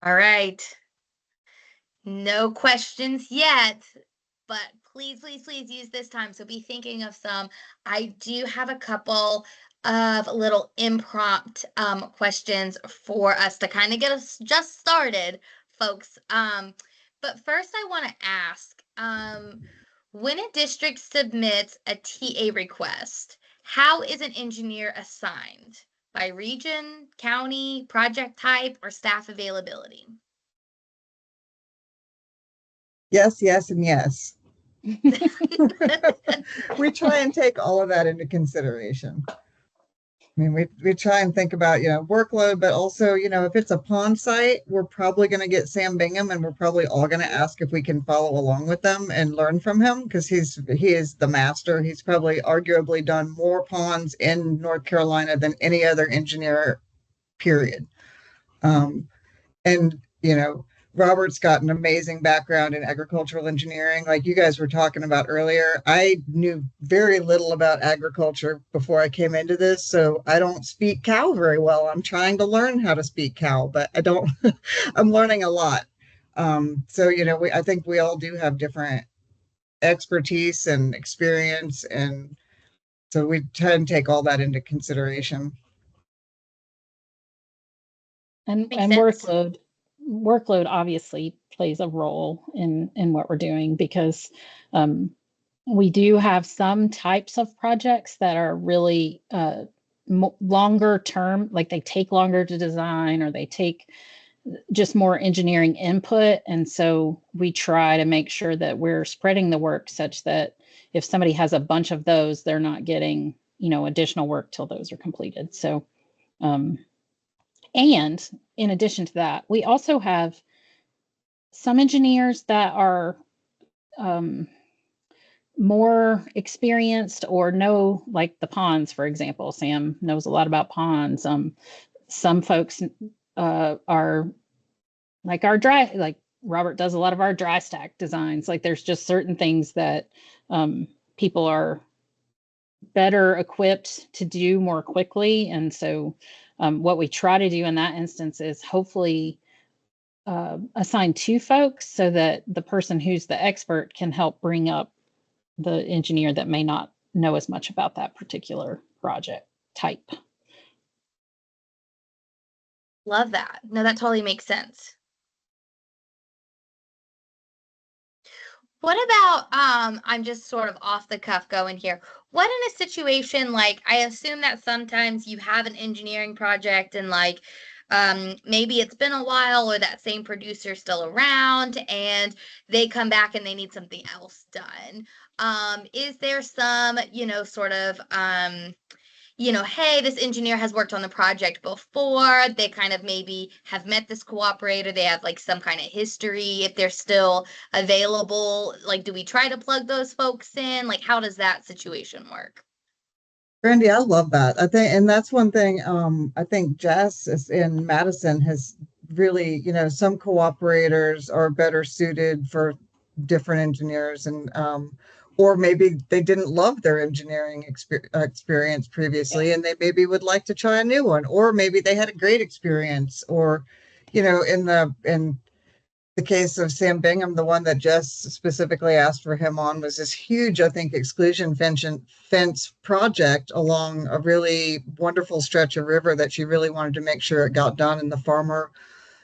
All right. No questions yet, but please, please, please use this time. So be thinking of some. I do have a couple of little impromptu questions for us to kind of get us just started, folks. But first, I want to ask when a district submits a TA request, how is an engineer assigned? By region, county, project type, or staff availability? Yes, yes, and yes. We try and take all of that into consideration. I mean, we try and think about, workload, but also, if it's a pond site, we're probably going to get Sam Bingham and we're probably all going to ask if we can follow along with them and learn from him because he is the master. He's probably arguably done more ponds in North Carolina than any other engineer, period. Um, and Robert's got an amazing background in agricultural engineering, like you guys were talking about earlier. I knew very little about agriculture before I came into this, so I don't speak cow very well. I'm trying to learn how to speak cow, but I don't. I'm learning a lot. So I think we all do have different expertise and experience, and so we try and take all that into consideration. And Makes and sense. workload obviously plays a role in what we're doing because um, we do have some types of projects that are really longer term, like they take longer to design or they take just more engineering input. And so we try to make sure that we're spreading the work such that if somebody has a bunch of those, they're not getting, additional work till those are completed. So, um, and in addition to that, we also have some engineers that are um, more experienced or know, like the ponds, for example. Sam knows a lot about ponds. Some folks are like our dry, like Robert does a lot of our dry stack designs. Like there's just certain things that people are better equipped to do more quickly. And so what we try to do in that instance is hopefully assign two folks so that the person who's the expert can help bring up the engineer that may not know as much about that particular project type. Love that. No, that totally makes sense. What about I'm just sort of off the cuff going here. What in a situation like I assume that sometimes you have an engineering project and like maybe it's been a while or that same producer's still around and they come back and they need something else done. Is there some, sort of hey, this engineer has worked on the project before. They kind of maybe have met this cooperator. They have like some kind of history. If they're still available, like, do we try to plug those folks in? Like, how does that situation work? Brandy, I love that. I think, and that's one thing. I think Jess in Madison has really, some cooperators are better suited for different engineers, and or maybe they didn't love their engineering experience previously, and they maybe would like to try a new one, or maybe they had a great experience, or, in the case of Sam Bingham, the one that Jess specifically asked for him on was this huge, I think, exclusion fence project along a really wonderful stretch of river that she really wanted to make sure it got done. And the farmer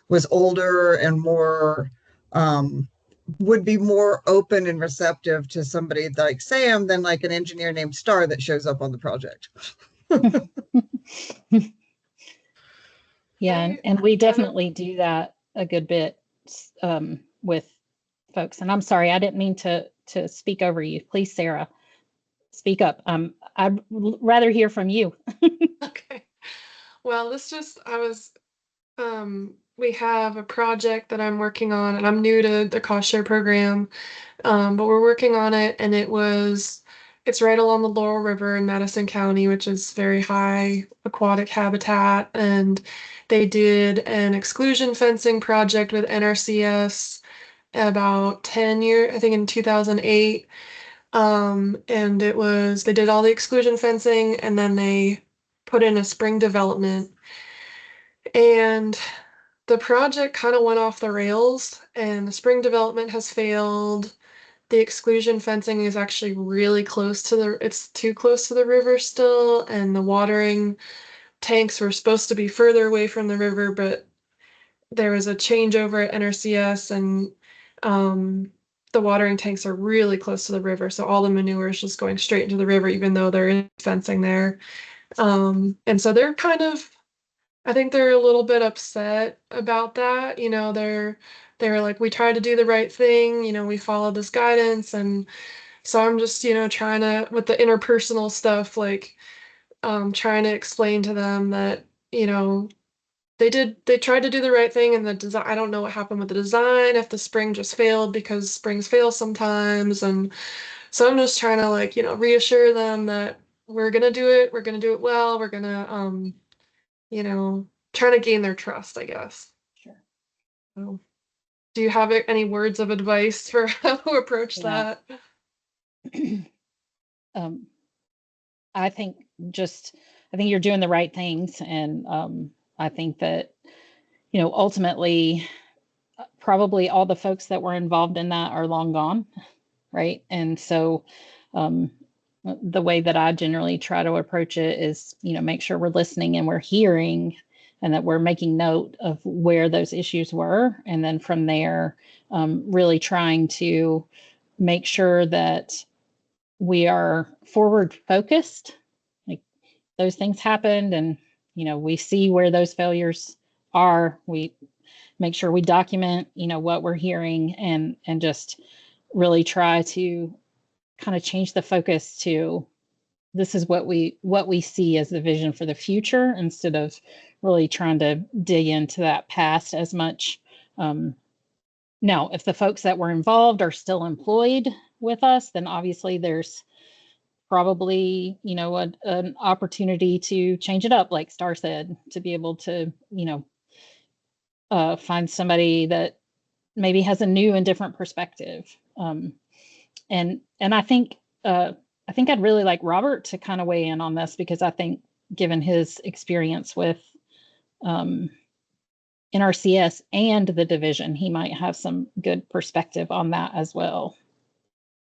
was older and more, would be more open and receptive to somebody like Sam than like an engineer named Star that shows up on the project. Yeah, and we definitely do that a good bit with folks. And I'm sorry, I didn't mean to speak over you. Please, Sarah, speak up. I'd rather hear from you. Okay. Well, we have a project that I'm working on, and I'm new to the cost share program, but we're working on it, and it's right along the Laurel River in Madison County, which is very high aquatic habitat, and they did an exclusion fencing project with NRCS about 10 years, I think in 2008. And they did all the exclusion fencing and then they put in a spring development. And the project kind of went off the rails and the spring development has failed. The exclusion fencing is actually really close to it's too close to the river still, and the watering tanks were supposed to be further away from the river, but there was a changeover at NRCS and the watering tanks are really close to the river, so all the manure is just going straight into the river, even though there is fencing there. And so they're kind of, I think they're a little bit upset about that. You know, they're like, we tried to do the right thing, you know, we followed this guidance. And so I'm just, you know, trying to, with the interpersonal stuff, like trying to explain to them that, you know, they tried to do the right thing, and the design, I don't know what happened with the design, if the spring just failed, because springs fail sometimes. And so I'm just trying to, like, you know, reassure them that we're gonna do it, well, we're gonna you know, trying to gain their trust, I guess. Sure. So, do you have any words of advice for how to approach Yeah. that? um, I think I think you're doing the right things, and I think that, you know, ultimately, probably all the folks that were involved in that are long gone, right? And so, um, the way that I generally try to approach it is, you know, make sure we're listening and we're hearing, and that we're making note of where those issues were, and then from there, really trying to make sure that we are forward focused. Like, those things happened, and, you know, we see where those failures are. We make sure we document, you know, what we're hearing, and just really try to kind of change the focus to, this is what we see as the vision for the future, instead of really trying to dig into that past as much. Now, if the folks that were involved are still employed with us, then obviously there's probably, you know, an opportunity to change it up, like Star said, to be able to, you know, find somebody that maybe has a new and different perspective. And I think I'd really like Robert to kind of weigh in on this, because I think, given his experience with um, NRCS and the division, he might have some good perspective on that as well.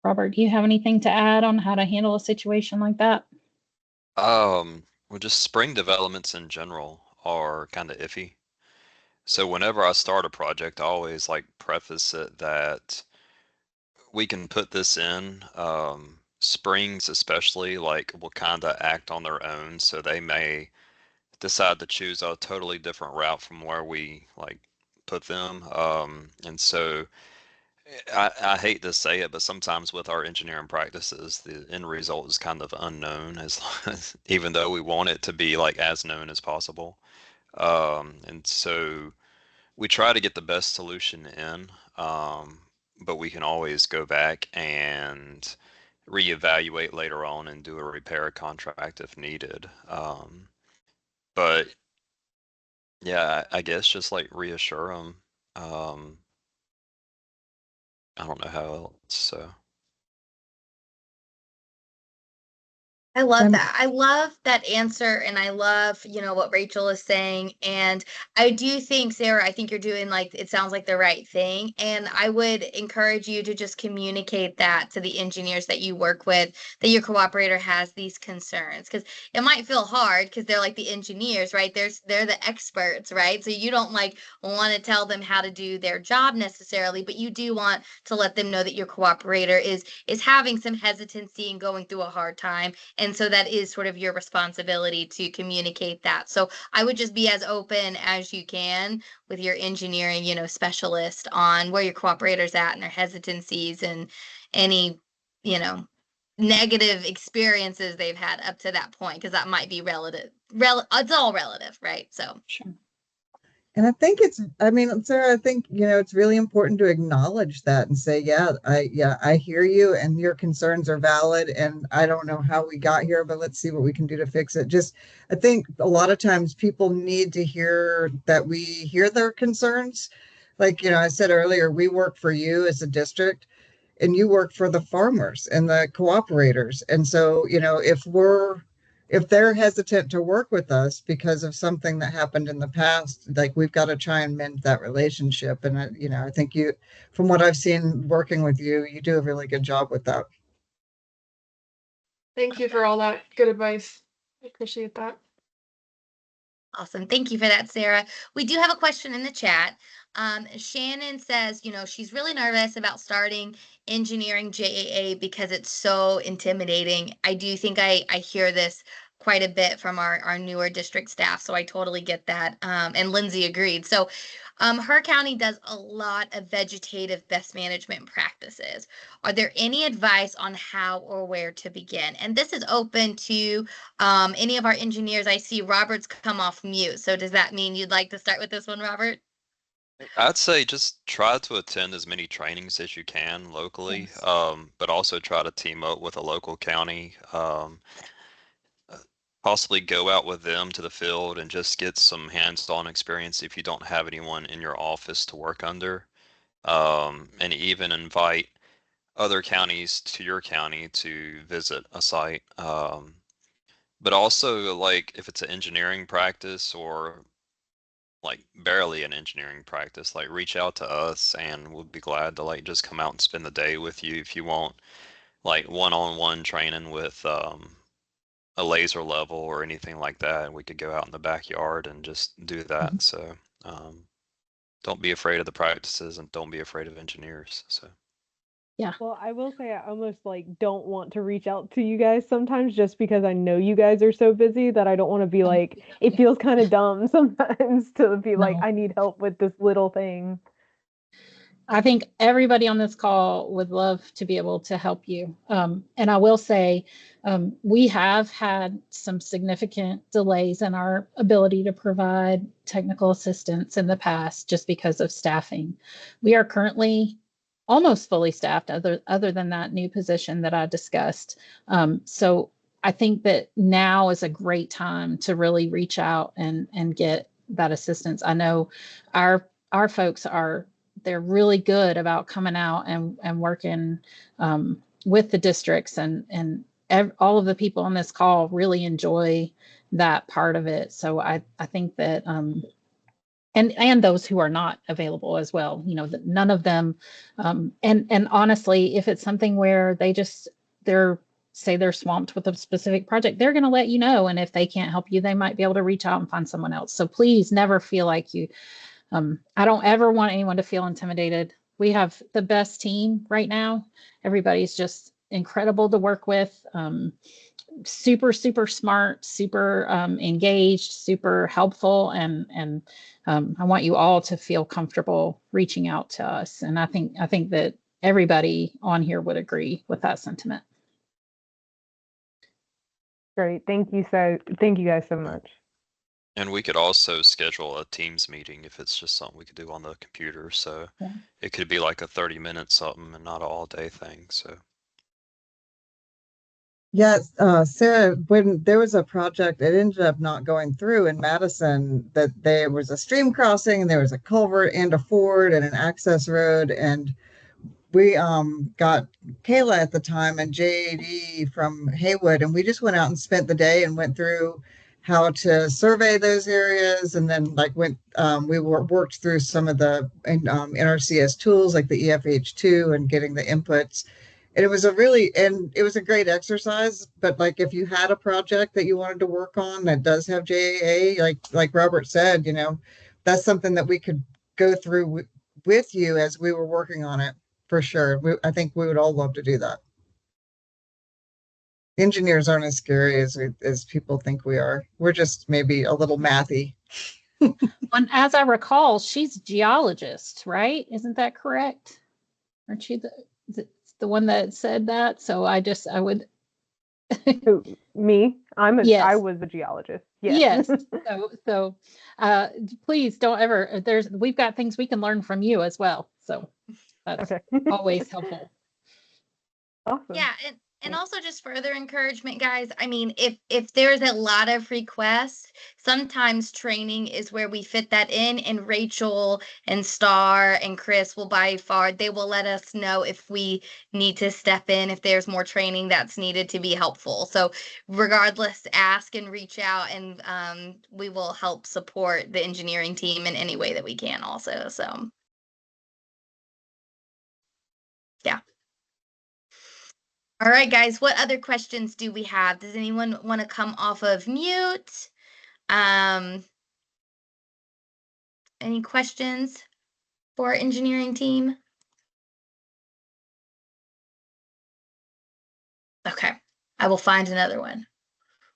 Robert, do you have anything to add on how to handle a situation like that? Well, just spring developments in general are kind of iffy. So whenever I start a project, I always like preface it that we can put this in. Springs especially, like, will kind of act on their own, so they may decide to choose a totally different route from where we like put them. And so I hate to say it, but sometimes with our engineering practices, the end result is kind of unknown, even though we want it to be like as known as possible. And so we try to get the best solution in, but we can always go back and reevaluate later on and do a repair contract if needed. But yeah, I guess just like reassure them. I don't know how else. So. I love Um, that. I love that answer, and I love, you know, what Rachel is saying. And I do think, Sarah, I think you're doing, like, it sounds like the right thing. And I would encourage you to just communicate that to the engineers that you work with, that your cooperator has these concerns. Because it might feel hard, because they're like the engineers, right? They're the experts, right? So you don't like want to tell them how to do their job necessarily, but you do want to let them know that your cooperator is having some hesitancy and going through a hard time, and so that is sort of your responsibility to communicate that. So I would just be as open as you can with your engineering, you know, specialist on where your cooperators at and their hesitancies and any, you know, negative experiences they've had up to that point, because that might be relative. It's all relative, right? So Sure. And I mean, Sarah, I think, you know, it's really important to acknowledge that and say, yeah, I hear you and your concerns are valid. And I don't know how we got here, but let's see what we can do to fix it. Just, I think a lot of times people need to hear that we hear their concerns. Like, you know, I said earlier, we work for you as a district, and you work for the farmers and the cooperators. And so, you know, if they're hesitant to work with us because of something that happened in the past, like we've got to try and mend that relationship. And I think you, from what I've seen working with you, you do a really good job with that. Thank you for all that good advice. I appreciate that. Awesome. Thank you for that, Sarah. We do have a question in the chat. Shannon says, she's really nervous about starting engineering JAA because it's so intimidating. I do think I hear this quite a bit from our newer district staff, so I totally get that. And Lindsay agreed. So her county does a lot of vegetative best management practices. Are there any advice on how or where to begin? And this is open to any of our engineers. I see Robert's come off mute. So does that mean you'd like to start with this one, Robert? I'd say just try to attend as many trainings as you can locally, Yes. but also try to team up with a local county. Possibly go out with them to the field and just get some hands-on experience if you don't have anyone in your office to work under. And even invite other counties to your county to visit a site. But also, like, if it's an engineering practice or like barely an engineering practice, like reach out to us and we'll be glad to like just come out and spend the day with you if you want like one-on-one training with a laser level or anything like that, and we could go out in the backyard and just do that. So don't be afraid of the practices and don't be afraid of engineers. So Yeah. Well, I will say I almost like don't want to reach out to you guys sometimes just because I know you guys are so busy that I don't want to be like, it feels kind of dumb sometimes to be like, No. I need help with this little thing. I think everybody on this call would love to be able to help you. And I will say, we have had some significant delays in our ability to provide technical assistance in the past just because of staffing. We are currently almost fully staffed other than that new position that I discussed. So I think that now is a great time to really reach out and get that assistance. I know our folks they're really good about coming out and working with the districts and all of the people on this call really enjoy that part of it. So I think that and those who are not available as well, that none of them and honestly, if it's something where they're swamped with a specific project, they're going to let you know, and if they can't help you, they might be able to reach out and find someone else. So please never feel like I don't ever want anyone to feel intimidated. We have the best team right now. Everybody's just incredible to work with. Super, super smart, super engaged, super helpful, and I want you all to feel comfortable reaching out to us. And I think that everybody on here would agree with that sentiment. Great. Thank you guys so much. and we could also schedule a Teams meeting if it's just something we could do on the computer. So Yeah. it could be like a 30-minute something and not an all day thing. So Yes, Sarah, when there was a project, it ended up not going through in Madison, that there was a stream crossing and there was a culvert and a ford and an access road. And we got Kayla at the time and JAD from Haywood, and we just went out and spent the day and went through how to survey those areas, and then like worked through some of the NRCS tools like the EFH2 and getting the inputs. And it was a great exercise. But like if you had a project that you wanted to work on that does have JAA, like Robert said, that's something that we could go through with you as we were working on it. For sure. I think we would all love to do that. Engineers aren't as scary as people think we are. We're just maybe a little mathy. And as I recall, she's a geologist, right? Isn't that correct? Aren't you the one that said that? So I would. Who, me? Yes. I was a geologist. Yes. Yes. So please don't ever. We've got things we can learn from you as well. So that's Okay. always helpful. Awesome. Yeah, And also just further encouragement, guys. I mean, if there's a lot of requests, sometimes training is where we fit that in, and Rachel and Star and Chris will by far they will let us know if we need to step in, if there's more training that's needed to be helpful. So regardless, ask and reach out, and we will help support the engineering team in any way that we can also. So yeah. All right, guys, what other questions do we have? Does anyone want to come off of mute? Any questions for our engineering team? Okay, I will find another one.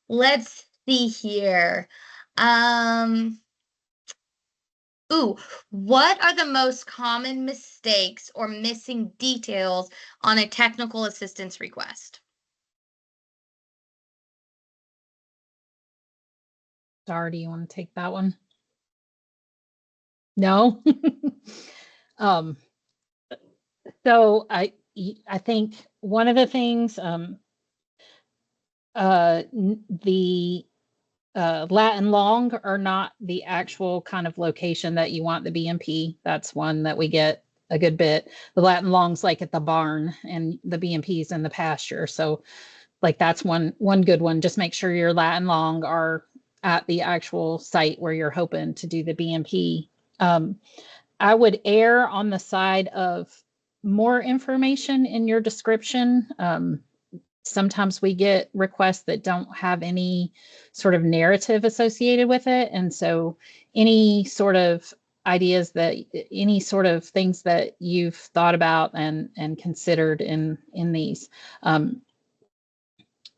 Let's see here. Ooh, what are the most common mistakes or missing details on a technical assistance request? Dar, do you want to take that one? No. um, so I think one of the things the Latin long are not the actual kind of location that you want the BMP. That's one that we get a good bit. The Latin long's like at the barn, and the BMP's in the pasture. So like that's one good one. Just make sure your Latin long are at the actual site where you're hoping to do the BMP. I would err on the side of more information in your description. Sometimes we get requests that don't have any sort of narrative associated with it. And so any sort of ideas that any sort of things that you've thought about and considered in these.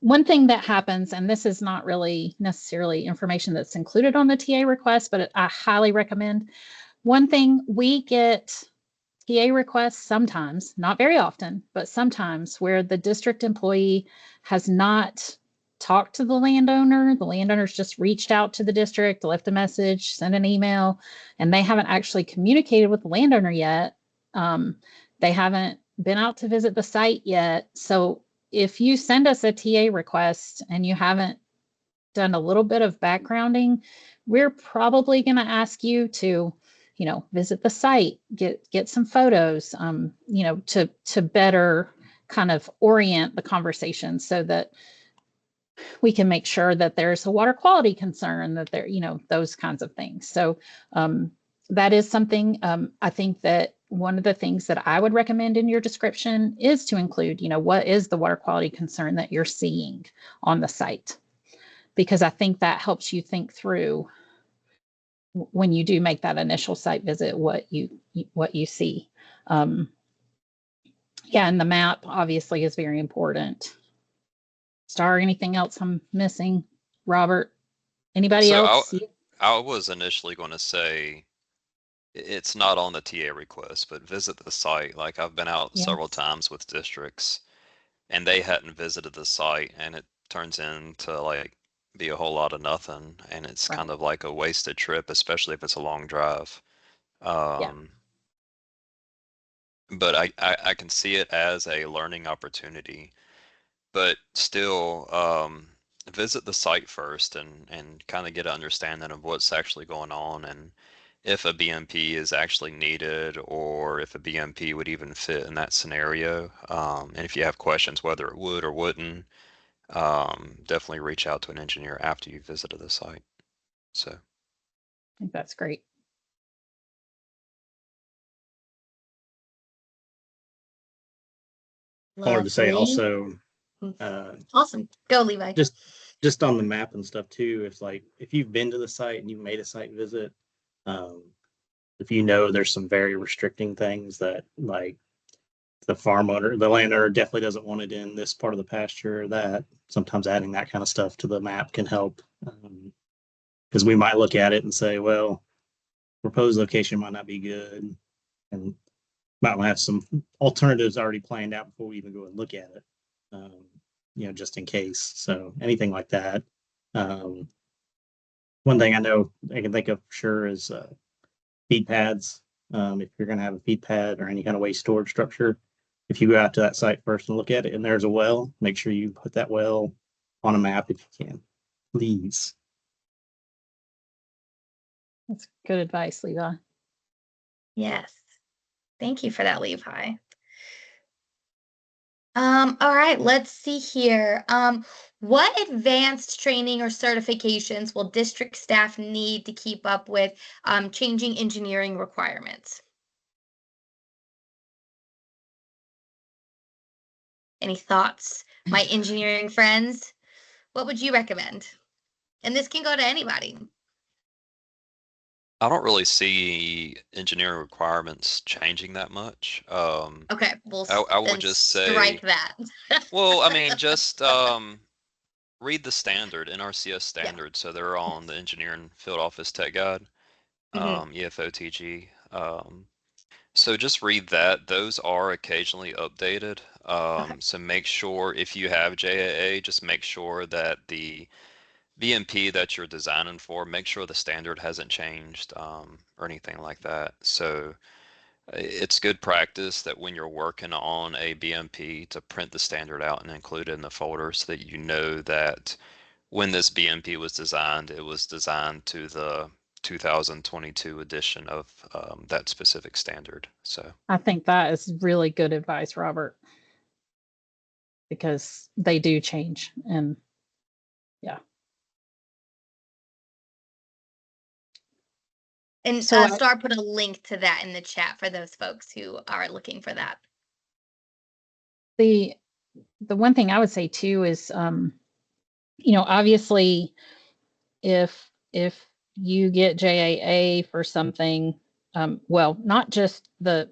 One thing that happens, and this is not really necessarily information that's included on the TA request, but I highly recommend. One thing, we get TA requests sometimes, not very often, but sometimes, where the district employee has not talked to the landowner. The landowner's just reached out to the district, left a message, sent an email, and they haven't actually communicated with the landowner yet. They haven't been out to visit the site yet. So if you send us a TA request and you haven't done a little bit of backgrounding, we're probably going to ask you to, visit the site, get some photos, to better kind of orient the conversation so that we can make sure that there's a water quality concern, that there, those kinds of things. So that is something I think that one of the things that I would recommend in your description is to include, what is the water quality concern that you're seeing on the site? Because I think that helps you think through when you do make that initial site visit, what you see. Yeah, and the map obviously is very important. Star, anything else I'm missing? Robert, anybody So else? I was initially going to say it's not on the TA request, but visit the site. Like I've been out several Yes. times with districts and they hadn't visited the site, and it turns into like be a whole lot of nothing, and it's kind Right. of like a wasted trip, especially if it's a long drive. Yeah. But I can see it as a learning opportunity, but still visit the site first and kind of get an understanding of what's actually going on, and if a BMP is actually needed, or if a BMP would even fit in that scenario. And if you have questions whether it would or wouldn't, definitely reach out to an engineer after you visited the site. So I think that's great. I wanted to say Lovely. also, Awesome. Go, Levi. just on the map and stuff too. If you've been to the site and you've made a site visit, if you know there's some very restricting things that like the landowner definitely doesn't want it in this part of the pasture, that sometimes adding that kind of stuff to the map can help. Because we might look at it and say, well, proposed location might not be good, and might have some alternatives already planned out before we even go and look at it. Just in case. So anything like that. One thing I know I can think of for sure is feed pads. If you're going to have a feed pad or any kind of waste storage structure, if you go out to that site first and look at it and there's a well, make sure you put that well on a map if you can, please. That's good advice, Levi. Yes. Thank you for that, Levi. All right, let's see here. What advanced training or certifications will district staff need to keep up with changing engineering requirements? Any thoughts, my engineering friends? What would you recommend? And this can go to anybody. I don't really see engineering requirements changing that much. Okay, well, I would then just strike say, that. well, I mean, just read the standard, NRCS Yeah. standard. So they're on the engineering field office tech guide, Mhm. EFOTG. So just read that. Those are occasionally updated. Okay. So make sure if you have JAA, just make sure that the BMP that you're designing for, make sure the standard hasn't changed or anything like that. So it's good practice that when you're working on a BMP to print the standard out and include it in the folder so that you know that when this BMP was designed, it was designed to the 2022 edition of that specific standard. So I think that is really good advice, Robert, because they do change. And yeah. And So Star put a link to that in the chat for those folks who are looking for that. the one thing I would say too is, obviously, if you get JAA for something, well, not just the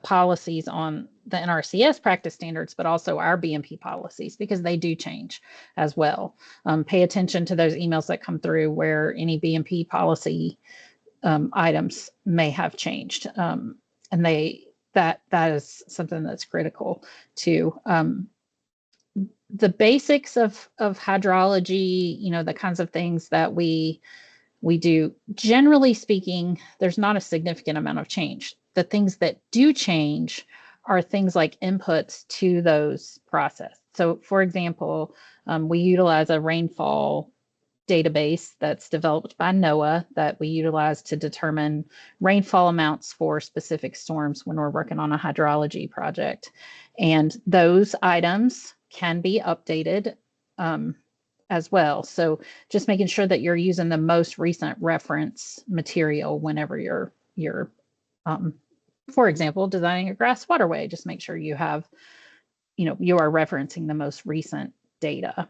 policies on the NRCS practice standards, but also our BMP policies, because they do change as well. Pay attention to those emails that come through where any BMP policy items may have changed, and that is something that's critical too. The basics of hydrology, the kinds of things that we do, generally speaking, there's not a significant amount of change. The things that do change are things like inputs to those process. So, for example, we utilize a rainfall database that's developed by NOAA that we utilize to determine rainfall amounts for specific storms when we're working on a hydrology project. And those items can be updated as well. So just making sure that you're using the most recent reference material whenever you're for example, designing a grass waterway, just make sure you have, you are referencing the most recent data.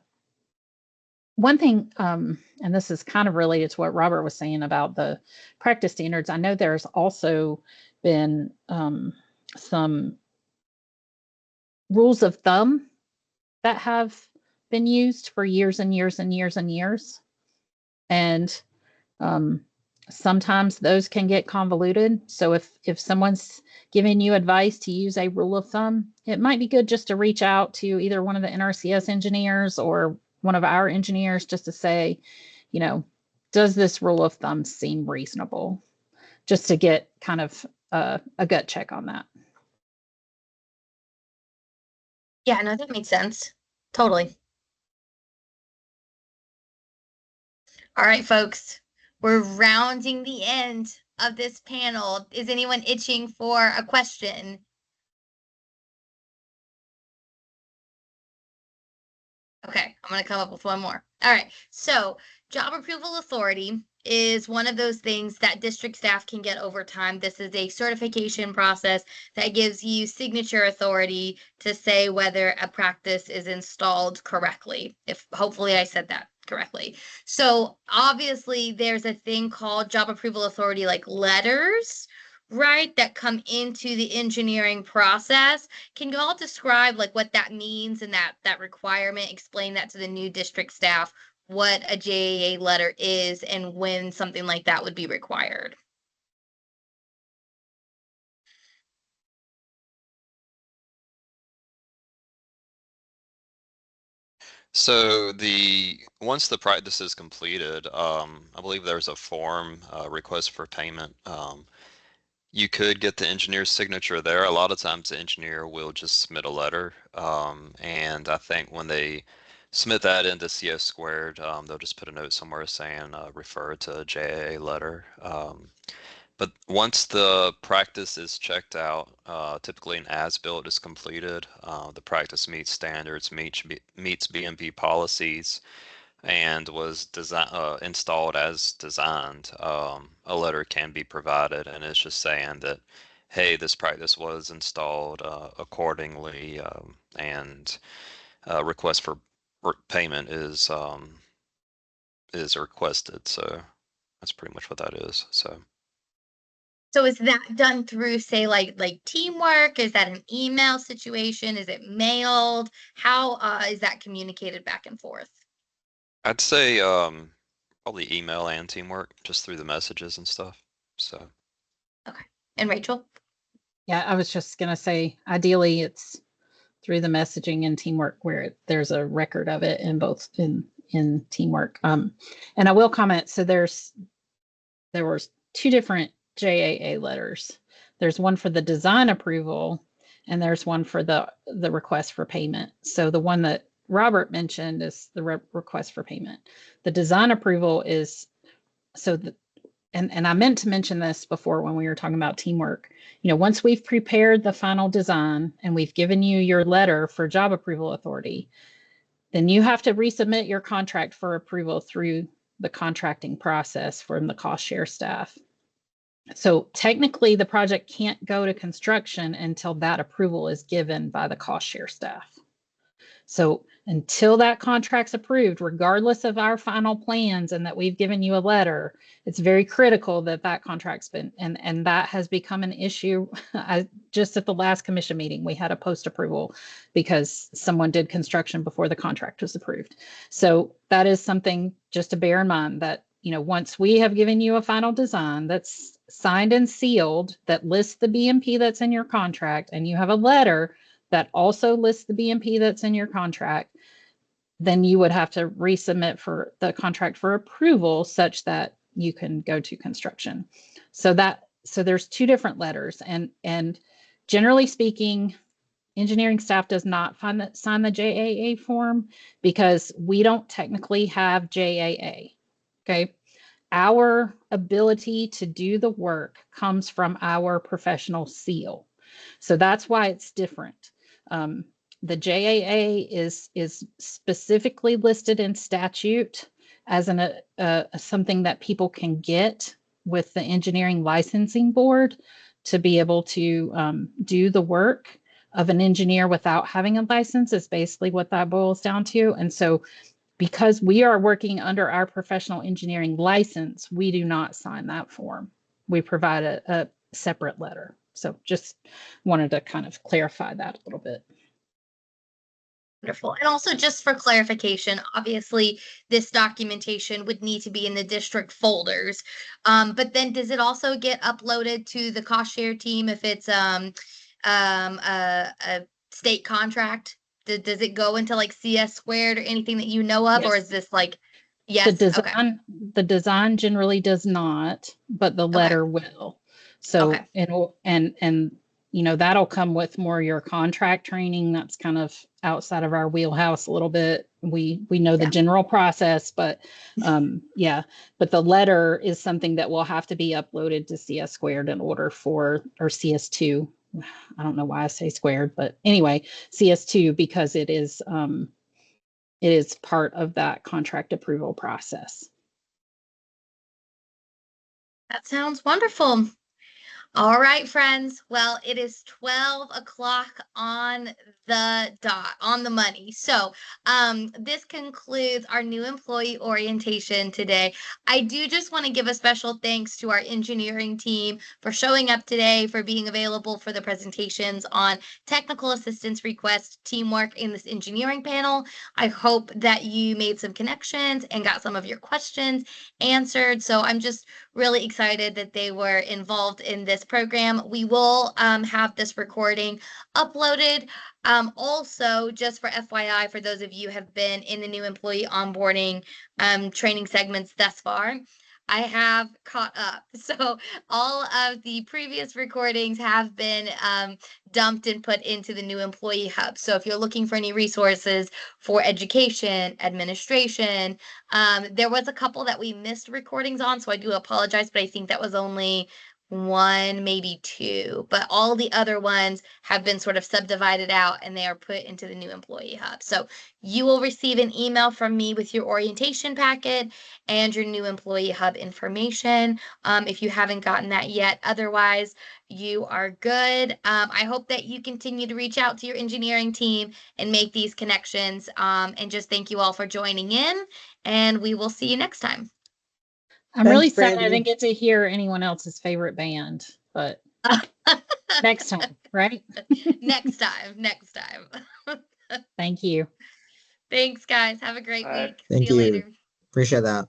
One thing, and this is kind of related to what Robert was saying about the practice standards, I know there's also been some rules of thumb that have been used for years and years and years and years. And sometimes those can get convoluted. So if someone's giving you advice to use a rule of thumb, it might be good just to reach out to either one of the NRCS engineers or one of our engineers just to say, does this rule of thumb seem reasonable? Just to get kind of a gut check on that. Yeah, no, that makes sense. Totally. All right, folks, we're rounding the end of this panel. Is anyone itching for a question? Okay, I'm going to come up with one more. All right, so job approval authority is one of those things that district staff can get over time. This is a certification process that gives you signature authority to say whether a practice is installed correctly. If hopefully I said that correctly. So obviously there's a thing called job approval authority, like letters, right, that come into the engineering process. Can you all describe like what that means and that requirement, explain that to the new district staff, what a JAA letter is and when something like that would be required? So once the practice is completed, I believe there's a form request for payment. You could get the engineer's signature there. A lot of times the engineer will just submit a letter. And I think when they submit that into CS squared, they'll just put a note somewhere saying refer to JAA letter. But once the practice is checked out, typically an as-built is completed. The practice meets standards, meets BMP policies, and was installed as designed. A letter can be provided, and it's just saying that, hey, this practice was installed accordingly, and request for payment is requested. So that's pretty much what that is. So. So is that done through, say, like teamwork? Is that an email situation? Is it mailed? How is that communicated back and forth? I'd say probably email and teamwork, just through the messages and stuff. So. Okay. And Rachel? Yeah, I was just going to say, ideally, it's through the messaging and teamwork where there's a record of it in both in teamwork. And I will comment. So there was two different JAA letters. There's one for the design approval, and there's one for the request for payment. So the one that Robert mentioned is the request for payment. The design approval is so the, and I meant to mention this before when we were talking about teamwork. You know, once we've prepared the final design and we've given you your letter for job approval authority, then you have to resubmit your contract for approval through the contracting process from the cost share staff. So technically the project can't go to construction until that approval is given by the cost share staff. So until that contract's approved, regardless of our final plans and that we've given you a letter, it's very critical that that contract's been, and that has become an issue. Just at the last commission meeting, we had a post approval because someone did construction before the contract was approved. So that is something just to bear in mind that, you know, once we have given you a final design that's signed and sealed that lists the BMP that's in your contract, and you have a letter that also lists the BMP that's in your contract, then you would have to resubmit for the contract for approval such that you can go to construction. So there's two different letters, and generally speaking, engineering staff does not sign the JAA form because we don't technically have JAA. Okay. Our ability to do the work comes from our professional seal. So that's why it's different. The JAA is specifically listed in statute as something that people can get with the engineering licensing board to be able to do the work of an engineer without having a license is basically what that boils down to. And so because we are working under our professional engineering license, we do not sign that form. We provide a separate letter. So just wanted to kind of clarify that a little bit. Wonderful. And also, just for clarification, obviously this documentation would need to be in the district folders. But then does it also get uploaded to the cost share team if it's a state contract? Does it go into like CS squared or anything that you know of, or Yes. is this like, yes? The design generally does not, but the letter will. So and you know, that'll come with more your contract training. That's kind of outside of our wheelhouse a little bit. We know the general process, but yeah, but the letter is something that will have to be uploaded to CS squared in order for, or CS2. I don't know why I say squared, but anyway, CS2, because it is part of that contract approval process. That sounds wonderful. All right, friends. Well, it is 12 o'clock on the dot, on the money. So this concludes our new employee orientation today. I do just want to give a special thanks to our engineering team for showing up today, for being available for the presentations on technical assistance request teamwork in this engineering panel. I hope that you made some connections and got some of your questions answered. So I'm just really excited that they were involved in this program. We will have this recording uploaded. Also, just for FYI, for those of you who have been in the new employee onboarding training segments thus far, I have caught up. So all of the previous recordings have been dumped and put into the new employee hub. So if you're looking for any resources for education, administration, there was a couple that we missed recordings on, so I do apologize, but I think that was only one, maybe two, but all the other ones have been sort of subdivided out and they are put into the new employee hub. So you will receive an email from me with your orientation packet and your new employee hub information, if you haven't gotten that yet. Otherwise, you are good. I hope that you continue to reach out to your engineering team and make these connections. And just thank you all for joining in, and we will see you next time. I'm really Thanks, sad I Brandy. didn't get to hear anyone else's favorite band, but next time, right? Next time. Thank you. Thanks, guys. Have a great All right. week. See Thank you you. later. Appreciate that.